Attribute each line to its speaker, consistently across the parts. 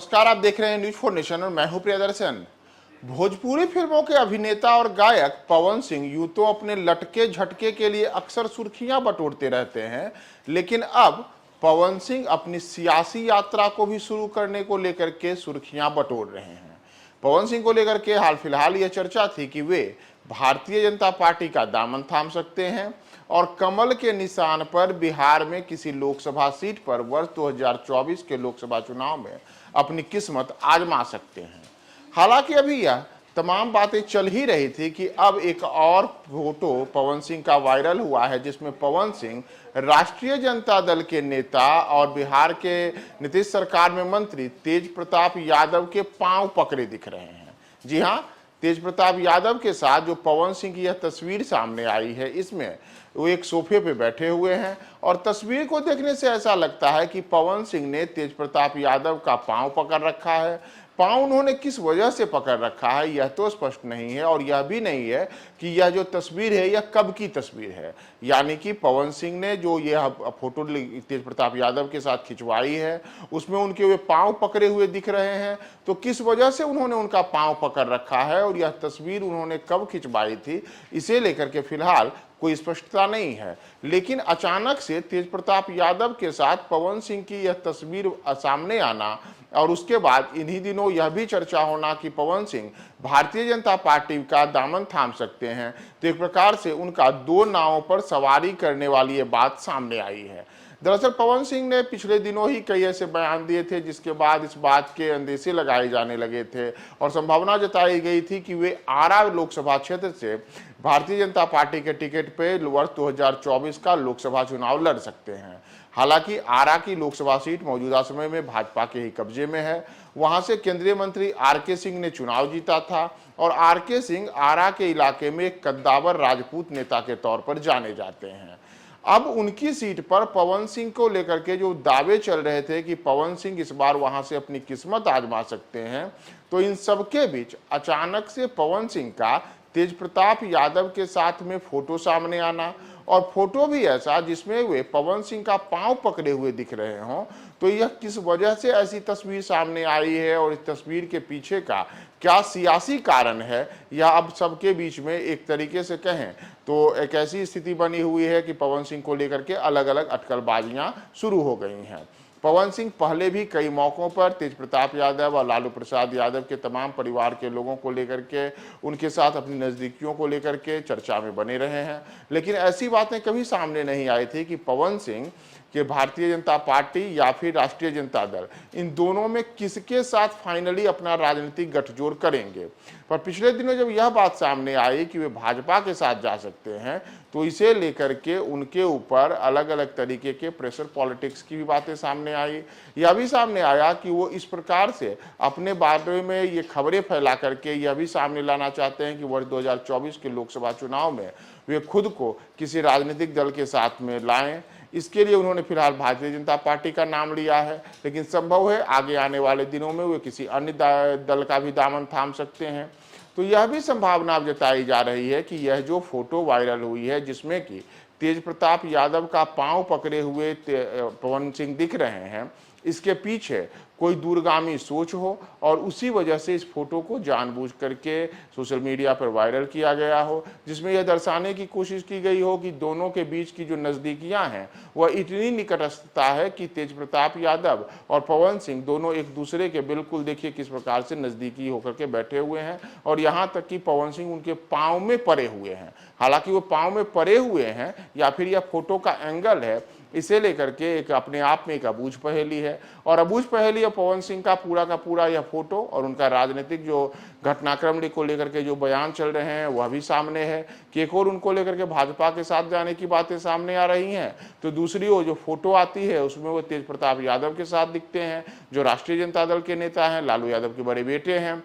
Speaker 1: नमस्कार, आप देख रहे हैं न्यूज फॉर नेशन और मैं हूं प्रियदर्शन। भोजपुरी फिल्मों के अभिनेता और गायक पवन सिंह यूं तो अपने लटके झटके के लिए अक्सर सुर्खियां बटोरते रहते हैं, लेकिन अब पवन सिंह अपनी सियासी यात्रा को भी शुरू करने को लेकर के सुर्खियां बटोर रहे हैं। पवन सिंह को लेकर के हाल फिलहाल यह चर्चा थी कि वे भारतीय जनता पार्टी का दामन थाम सकते हैं और कमल के निशान पर बिहार में किसी लोकसभा सीट पर वर्ष 2024 के लोकसभा चुनाव में अपनी किस्मत आजमा सकते हैं। हालांकि अभी यह तमाम बातें चल ही रही थी कि अब एक और फोटो पवन सिंह का वायरल हुआ है, जिसमें पवन सिंह राष्ट्रीय जनता दल के नेता और बिहार के नीतीश सरकार में मंत्री तेज प्रताप यादव के पांव पकड़े दिख रहे हैं। जी हां, तेज प्रताप यादव के साथ जो पवन सिंह की यह तस्वीर सामने आई है, इसमें वो एक सोफे पे बैठे हुए हैं और तस्वीर को देखने से ऐसा लगता है कि पवन सिंह ने तेज प्रताप यादव का पांव पकड़ रखा है। पांव उन्होंने किस वजह से पकड़ रखा है यह तो स्पष्ट नहीं है, और यह भी नहीं है कि यह जो तस्वीर है यह कब की तस्वीर है। यानी कि पवन सिंह ने जो यह फोटो तेज प्रताप यादव के साथ खिंचवाई है, उसमें उनके वे पांव पकड़े हुए दिख रहे हैं, तो किस वजह से उन्होंने उनका पांव पकड़ रखा है और यह तस्वीर उन्होंने कब खिंचवाई थी, इसे लेकर के फिलहाल कोई स्पष्टता नहीं है। लेकिन अचानक से तेज प्रताप यादव के साथ पवन सिंह की यह तस्वीर सामने आना और उसके बाद इन्हीं दिनों यह भी चर्चा होना कि पवन सिंह भारतीय जनता पार्टी का दामन थाम सकते हैं, तो एक प्रकार से उनका दो नावों पर सवारी करने वाली ये बात सामने आई है। दरअसल पवन सिंह ने पिछले दिनों ही कई ऐसे बयान दिए थे जिसके बाद इस बात के अंदेशे लगाए जाने लगे थे और संभावना जताई गई थी कि वे आरा लोकसभा क्षेत्र से भारतीय जनता पार्टी के टिकट पे वर्ष 2024 का लोकसभा चुनाव लड़ सकते हैं। हालांकि आरा की लोकसभा सीट मौजूदा समय में भाजपा के ही कब्जे में है। वहां से केंद्रीय मंत्री आर.के. सिंह ने चुनाव जीता था और आर.के. सिंह आरा के इलाके में एक कद्दावर राजपूत नेता के तौर पर जाने जाते हैं। अब उनकी सीट पर पवन सिंह को लेकर के जो दावे चल रहे थे कि पवन सिंह इस बार वहां से अपनी किस्मत आजमा सकते हैं, तो इन सबके बीच अचानक से पवन सिंह का तेज प्रताप यादव के साथ में फोटो सामने आना, और फोटो भी ऐसा जिसमें वे पवन सिंह का पांव पकड़े हुए दिख रहे हों, तो यह किस वजह से ऐसी तस्वीर सामने आई है और इस तस्वीर के पीछे का क्या सियासी कारण है, यह अब सबके बीच में एक तरीके से कहें तो एक ऐसी स्थिति बनी हुई है कि पवन सिंह को लेकर के अलग अलग अटकलबाजियां शुरू हो गई हैं। पवन सिंह पहले भी कई मौकों पर तेज प्रताप यादव और लालू प्रसाद यादव के तमाम परिवार के लोगों को लेकर के, उनके साथ अपनी नज़दीकियों को लेकर के चर्चा में बने रहे हैं, लेकिन ऐसी बातें कभी सामने नहीं आई थी कि पवन सिंह कि भारतीय जनता पार्टी या फिर राष्ट्रीय जनता दल, इन दोनों में किसके साथ फाइनली अपना राजनीतिक गठजोड़ करेंगे। पर पिछले दिनों जब यह बात सामने आई कि वे भाजपा के साथ जा सकते हैं, तो इसे लेकर के उनके ऊपर अलग अलग तरीके के प्रेशर पॉलिटिक्स की भी बातें सामने आई। यह भी सामने आया कि वो इस प्रकार से अपने बारे में ये खबरें फैला करके यह भी सामने लाना चाहते हैं कि वर्ष 2024 के लोकसभा चुनाव में वे खुद को किसी राजनीतिक दल के साथ में लाएं। इसके लिए उन्होंने फिलहाल भारतीय जनता पार्टी का नाम लिया है, लेकिन संभव है आगे आने वाले दिनों में वे किसी अन्य दल का भी दामन थाम सकते हैं। तो यह भी संभावना जताई जा रही है कि यह जो फोटो वायरल हुई है जिसमें कि तेज प्रताप यादव का पांव पकड़े हुए पवन सिंह दिख रहे हैं, इसके पीछे कोई दूरगामी सोच हो और उसी वजह से इस फोटो को जानबूझ करके सोशल मीडिया पर वायरल किया गया हो, जिसमें यह दर्शाने की कोशिश की गई हो कि दोनों के बीच की जो नज़दीकियां हैं वह इतनी निकटस्थता है कि तेज प्रताप यादव और पवन सिंह दोनों एक दूसरे के बिल्कुल देखिए किस प्रकार से नज़दीकी होकर के बैठे हुए हैं, और यहाँ तक कि पवन सिंह उनके पाँव में पड़े हुए हैं। हालांकि वो पाँव में पड़े हुए हैं या फिर यह फोटो का एंगल है, इसे लेकर के एक अपने आप में एक अबूझ पहेली है। और अबूझ पहेली पवन सिंह का पूरा यह फोटो और उनका राजनीतिक जो घटनाक्रम को लेकर के जो बयान चल रहे हैं वह भी सामने है कि एक और उनको लेकर के भाजपा के साथ जाने की बातें सामने आ रही हैं, तो दूसरी ओर जो फोटो आती है उसमें वो तेज प्रताप यादव के साथ दिखते हैं, जो राष्ट्रीय जनता दल के नेता हैं, लालू यादव के बड़े बेटे हैं।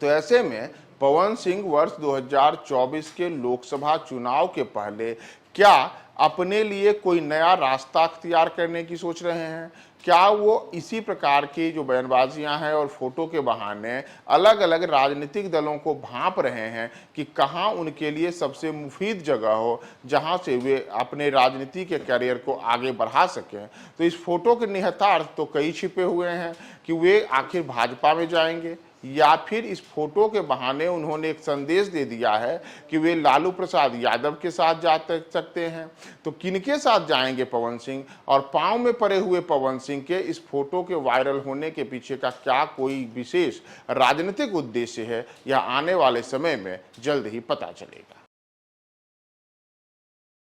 Speaker 1: तो ऐसे में पवन सिंह वर्ष 2024 के लोकसभा चुनाव के पहले क्या अपने लिए कोई नया रास्ता अख्तियार करने की सोच रहे हैं? क्या वो इसी प्रकार की जो बयानबाजियां हैं और फोटो के बहाने अलग अलग राजनीतिक दलों को भांप रहे हैं कि कहां उनके लिए सबसे मुफीद जगह हो जहां से वे अपने राजनीति के करियर को आगे बढ़ा सकें। तो इस फोटो के निहितार्थ तो कई छिपे हुए हैं कि वे आखिर भाजपा में जाएंगे या फिर इस फोटो के बहाने उन्होंने एक संदेश दे दिया है कि वे लालू प्रसाद यादव के साथ जा सकते हैं। तो किनके साथ जाएंगे पवन सिंह, और पांव में पड़े हुए पवन सिंह के इस फोटो के वायरल होने के पीछे का क्या कोई विशेष राजनीतिक उद्देश्य है, यह आने वाले समय में जल्द ही पता चलेगा।